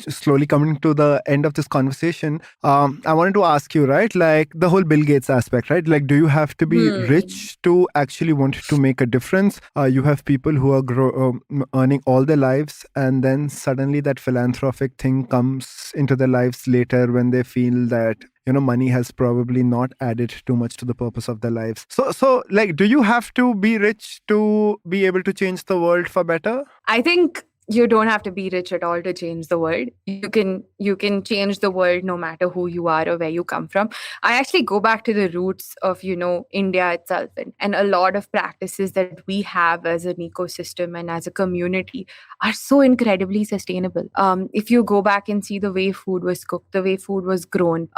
slowly coming to the end of this conversation, I wanted to ask you, right? Like the whole Bill Gates aspect, right? Like, do you have to be rich to actually want to make a difference? You have people who are earning all their lives, and then suddenly that philanthropic thing comes into their lives later when they feel that money has probably not added too much to the purpose of their lives. So like, do you have to be rich to be able to change the world for better? I think you don't have to be rich at all to change the world. You can change the world no matter who you are or where you come from. I actually go back to the roots of, India itself, and a lot of practices that we have as an ecosystem and as a community are so incredibly sustainable. If you go back and see the way food was cooked, the way food was grown,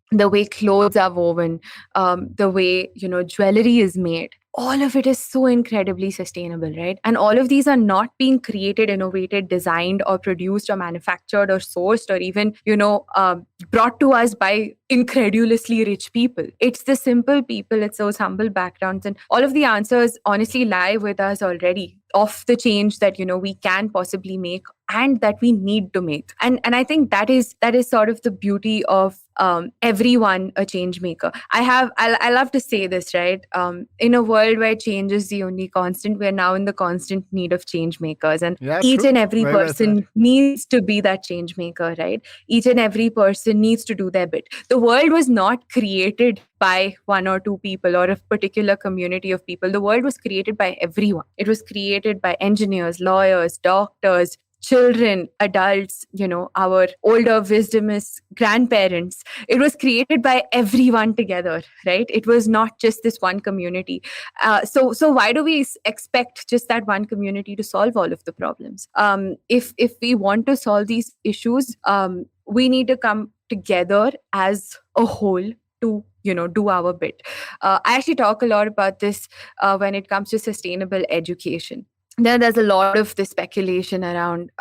the way clothes are woven, the way, jewelry is made, all of it is so incredibly sustainable, right? And all of these are not being created, innovated, designed, or produced, or manufactured, or sourced, or even, brought to us by incredulously rich people. It's the simple people, it's those humble backgrounds. And all of the answers honestly lie with us already of the change that, we can possibly make and that we need to make. And I think that is sort of the beauty of everyone a change maker. I love to say this, right? In a world where change is the only constant, we're now in the constant need of change makers. And each and every person needs to be that change maker, right? Each and every person needs to do their bit. The world was not created by one or two people or a particular community of people. The world was created by everyone. It was created by engineers, lawyers, doctors, children, adults, our older wisdomous grandparents. It was created by everyone together, right? It was not just this one community. So why do we expect just that one community to solve all of the problems? If we want to solve these issues, we need to come together as a whole to do our bit. I actually talk a lot about this when it comes to sustainable education. There's a lot of the speculation around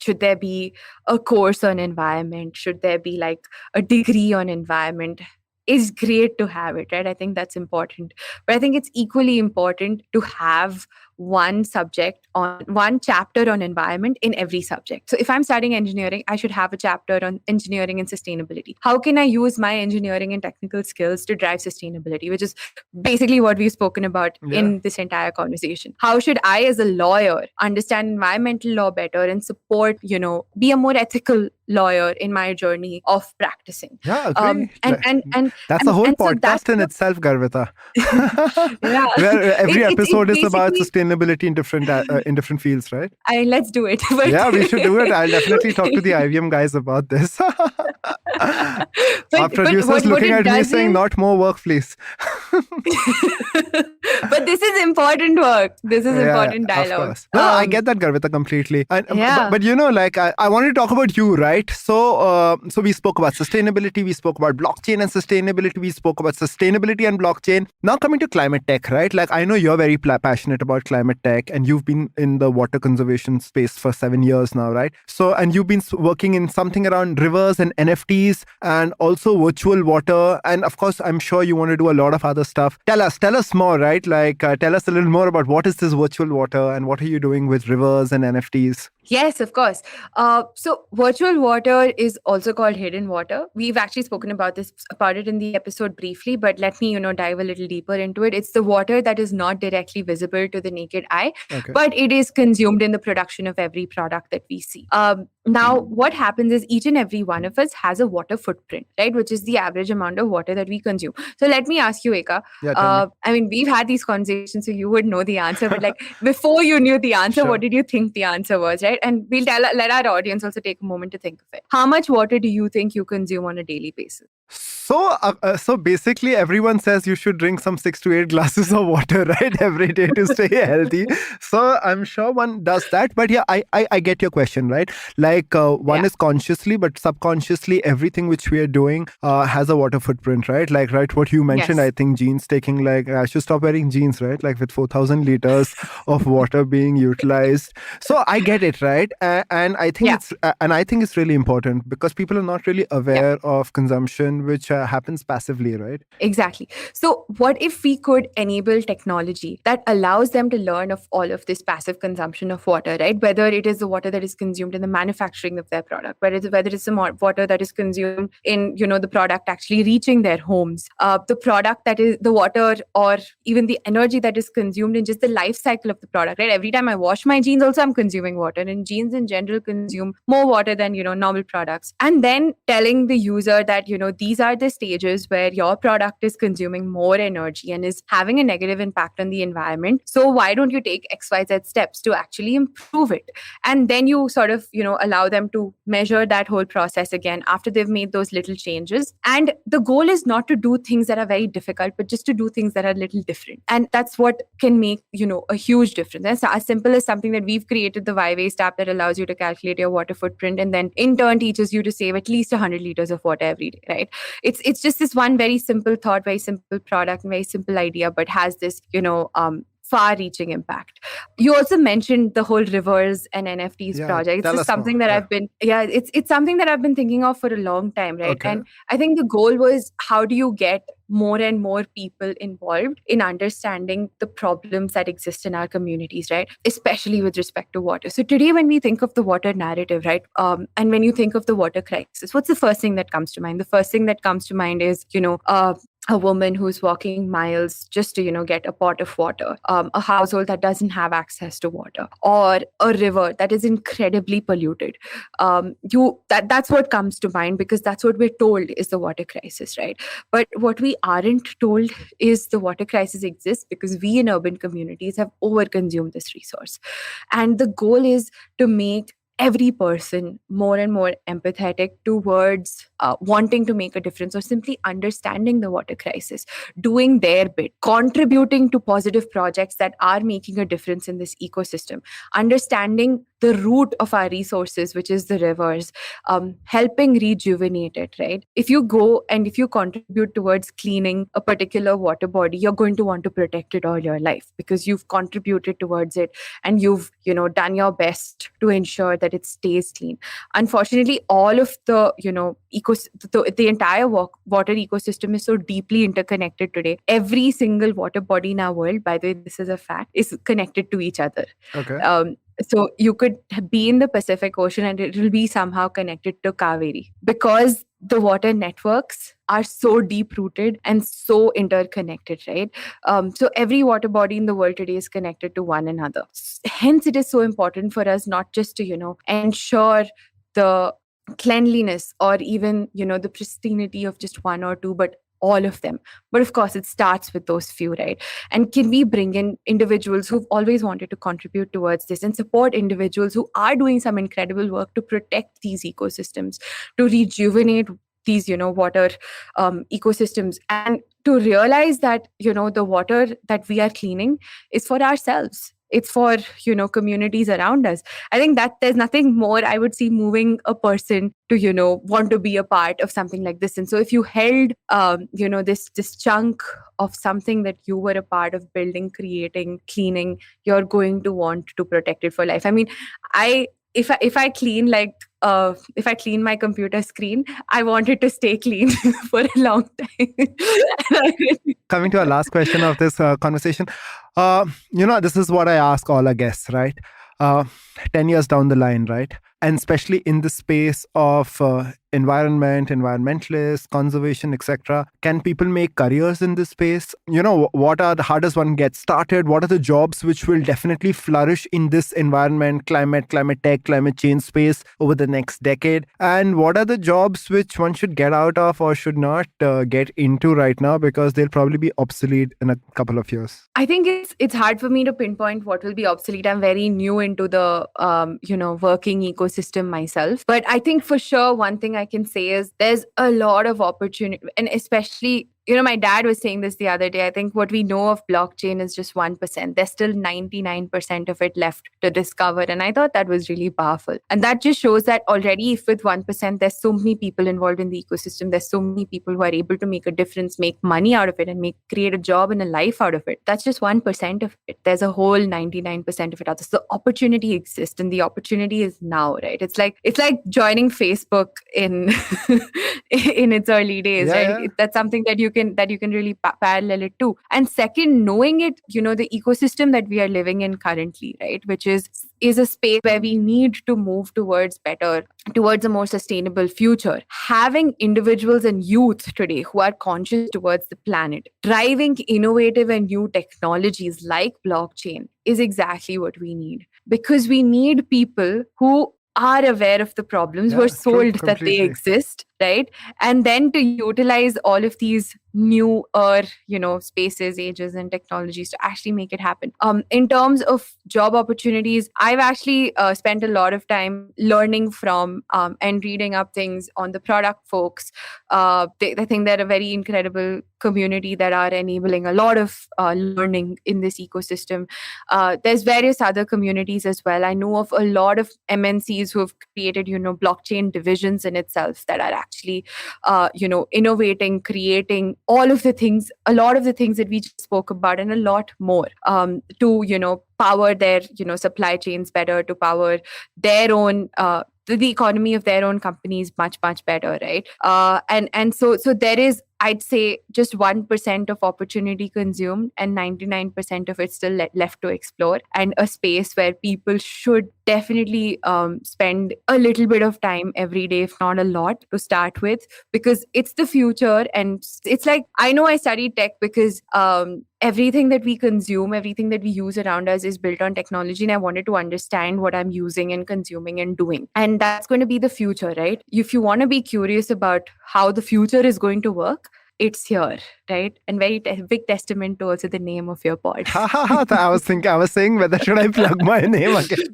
should there be a course on environment? Should there be like a degree on environment? It's great to have it, right? I think that's important. But I think it's equally important to have one chapter on environment in every subject. So if I'm studying engineering, I should have a chapter on engineering and sustainability. How can I use my engineering and technical skills to drive sustainability, which is basically what we've spoken about in this entire conversation? How should I, as a lawyer, understand environmental law better and support, be a more ethical lawyer in my journey of practicing? Yeah, agree. And that's a whole podcast in itself, Garvita. Where every episode is about sustainability in different fields, right? Let's do it. Yeah, we should do it. I'll definitely talk to the IVM guys about this. Our producers looking at me saying, "Not more work, please." But this is important work. This is important dialogue. Of course. No, I get that, Garvita, completely. But I wanted to talk about you, right? So we spoke about sustainability, we spoke about blockchain and sustainability, we spoke about sustainability and blockchain. Now coming to climate tech, right? Like, I know you're very passionate about climate tech, and you've been in the water conservation space for 7 years now, right? So, and you've been working in something around rivers and NFTs and also virtual water. And of course, I'm sure you want to do a lot of other stuff. Tell us more, right? Like, tell us a little more about what is this virtual water and what are you doing with rivers and NFTs? Yes, of course. So virtual water is also called hidden water. We've actually spoken about it in the episode briefly, but let me, dive a little deeper into it. It's the water that is not directly visible to the naked eye, Okay. but it is consumed in the production of every product that we see. Now, what happens is each and every one of us has a water footprint, right? Which is the average amount of water that we consume. So let me ask you, Eka. Yeah, tell me. I mean, we've had these conversations, so you would know the answer. But like before you knew the answer, Sure. what did you think the answer was, right? And let our audience also take a moment to think of it. How much water do you think you consume on a daily basis? So basically, everyone says you should drink some 6 to 8 glasses of water, right, every day to stay healthy. So I'm sure one does that. But yeah, I get your question, right? Like one is consciously, but subconsciously, everything which we are doing has a water footprint, right? Like, right, what you mentioned, Yes. I think jeans taking, like, I should stop wearing jeans, right? Like with 4,000 liters of water being utilized. So I get it, right? And I think it's really important because people are not really aware of consumption, which happens passively, right? Exactly. So what if we could enable technology that allows them to learn of all of this passive consumption of water, right? Whether it is the water that is consumed in the manufacturing of their product, whether it's the water that is consumed in, the product actually reaching their homes, the product that is the water, or even the energy that is consumed in just the life cycle of the product, right? Every time I wash my jeans, also I'm consuming water, and jeans in general consume more water than, normal products. And then telling the user that, these are the stages where your product is consuming more energy and is having a negative impact on the environment. So why don't you take XYZ steps to actually improve it? And then you sort of, allow them to measure that whole process again after they've made those little changes. And the goal is not to do things that are very difficult, but just to do things that are a little different. And that's what can make, a huge difference. That's as simple as something that we've created, the Y-Waste app, that allows you to calculate your water footprint and then in turn teaches you to save at least 100 liters of water every day, right? It's just this one very simple thought, very simple product, and very simple idea, but has this, far-reaching impact. You also mentioned the whole rivers and NFTs project. It's just something that I've been, it's something that I've been thinking of for a long time, right? Okay. And I think the goal was, how do you get more and more people involved in understanding the problems that exist in our communities, right? Especially with respect to water. So today, when we think of the water narrative, right, and when you think of the water crisis, what's the first thing that comes to mind? The first thing that comes to mind is, a woman who's walking miles just to, get a pot of water, a household that doesn't have access to water, or a river that is incredibly polluted. That's what comes to mind, because that's what we're told is the water crisis, right? But what we aren't told is the water crisis exists because we in urban communities have overconsumed this resource. And the goal is to make every person more and more empathetic towards wanting to make a difference, or simply understanding the water crisis, doing their bit, contributing to positive projects that are making a difference in this ecosystem, understanding the root of our resources, which is the rivers, helping rejuvenate it, right? If you go and if you contribute towards cleaning a particular water body, you're going to want to protect it all your life because you've contributed towards it and you've, done your best to ensure that it stays clean. Unfortunately, all of the, the entire water ecosystem is so deeply interconnected today. Every single water body in our world, by the way, this is a fact, is connected to each other. Okay. So you could be in the Pacific Ocean and it will be somehow connected to Kaveri, because the water networks are so deep rooted and so interconnected, right? So every water body in the world today is connected to one another. Hence, it is so important for us not just to, ensure the cleanliness or even, the pristinity of just one or two, but all of them. But of course, it starts with those few, right? And can we bring in individuals who've always wanted to contribute towards this and support individuals who are doing some incredible work to protect these ecosystems, to rejuvenate these, water ecosystems, and to realize that, the water that we are cleaning is for ourselves. It's for, communities around us. I think that there's nothing more I would see moving a person to, want to be a part of something like this. And so if you held, this chunk of something that you were a part of building, creating, cleaning, you're going to want to protect it for life. I mean, if I clean if I clean my computer screen, I want it to stay clean for a long time. Coming to our last question of this conversation, this is what I ask all our guests, right? 10 years down the line, right? And especially in the space of environment, environmentalists, conservation, etc. Can people make careers in this space? How does one get started? What are the jobs which will definitely flourish in this environment, climate tech, climate change space over the next decade? And what are the jobs which one should get out of or should not get into right now because they'll probably be obsolete in a couple of years? I think it's hard for me to pinpoint what will be obsolete. I'm very new into the working ecosystem myself, but I think for sure one thing I can say is there's a lot of opportunity, and especially my dad was saying this the other day. I think what we know of blockchain is just 1%. There's still 99% of it left to discover. And I thought that was really powerful. And that just shows that already, if with 1%, there's so many people involved in the ecosystem, there's so many people who are able to make a difference, make money out of it, and create a job and a life out of it. That's just 1% of it. There's a whole 99% of it out there. So the opportunity exists, and the opportunity is now, right? It's like joining Facebook in in its early days, right? Yeah. That's something that you can really parallel it to. And second, knowing it, the ecosystem that we are living in currently, right, which is a space where we need to move towards a more sustainable future. Having individuals and youth today who are conscious towards the planet, driving innovative and new technologies like blockchain is exactly what we need, because we need people who are aware of the problems, who are sold that they exist, right? And then to utilize all of these newer, spaces, ages, and technologies to actually make it happen. In terms of job opportunities, I've actually spent a lot of time learning from and reading up things on the product folks. I think they're a very incredible community that are enabling a lot of learning in this ecosystem. There's various other communities as well. I know of a lot of MNCs who have created, blockchain divisions in itself that are actually, innovating, creating a lot of the things that we just spoke about and a lot more to, power their, supply chains better, to power their own the economy of their own companies much, much better, right? And so there is, I'd say, just 1% of opportunity consumed and 99% of it still left to explore, and a space where people should definitely spend a little bit of time every day, if not a lot, to start with, because it's the future. And it's like, I know I studied tech because everything that we consume, everything that we use around us is built on technology. And I wanted to understand what I'm using and consuming and doing. And that's going to be the future, right? If you want to be curious about how the future is going to work, it's here, right? And very big testament to also the name of your pod. I was saying, whether should I plug my name again?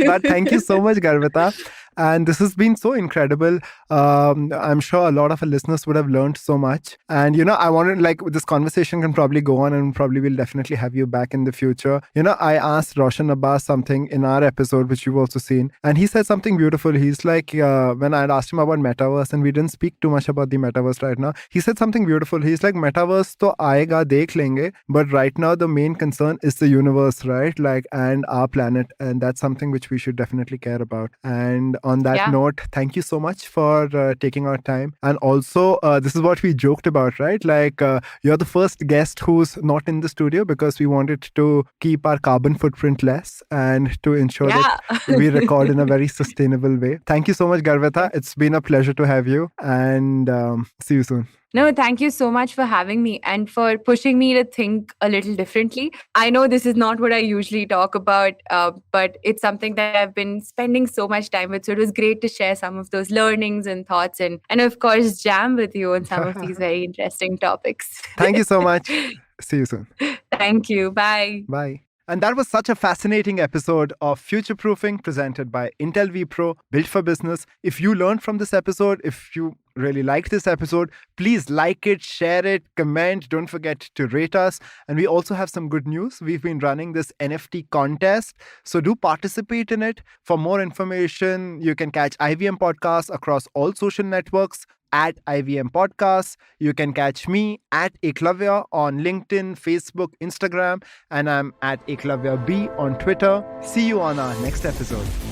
But thank you so much, Garvita. And this has been so incredible. I'm sure a lot of our listeners would have learned so much. And, I wanted, this conversation can probably go on, and probably we'll definitely have you back in the future. I asked Roshan Abbas something in our episode, which you've also seen. And he said something beautiful. He's like, when I had asked him about metaverse, and we didn't speak too much about the metaverse right now, he said something beautiful. He's like, metaverse to aayega, dekh lenge. But right now, the main concern is the universe, right? And our planet. And that's something which we should definitely care about. And on that note, thank you so much for taking our time. And also, this is what we joked about, right? You're the first guest who's not in the studio, because we wanted to keep our carbon footprint less and to ensure that we record in a very sustainable way. Thank you so much, Garvita. It's been a pleasure to have you, and see you soon. No, thank you so much for having me and for pushing me to think a little differently. I know this is not what I usually talk about, but it's something that I've been spending so much time with. So it was great to share some of those learnings and thoughts, and of course, jam with you on some of these very interesting topics. Thank you so much. See you soon. Thank you. Bye. Bye. And that was such a fascinating episode of Future Proofing presented by Intel vPro, built for business. If you learned from this episode, if you really liked this episode, please like it, share it, comment. Don't forget to rate us. And we also have some good news. We've been running this NFT contest, so do participate in it. For more information, you can catch IVM Podcasts across all social networks at IVM Podcasts. You can catch me at Ekalavya on LinkedIn, Facebook, Instagram, and I'm at Ekalavya B on Twitter. See you on our next episode.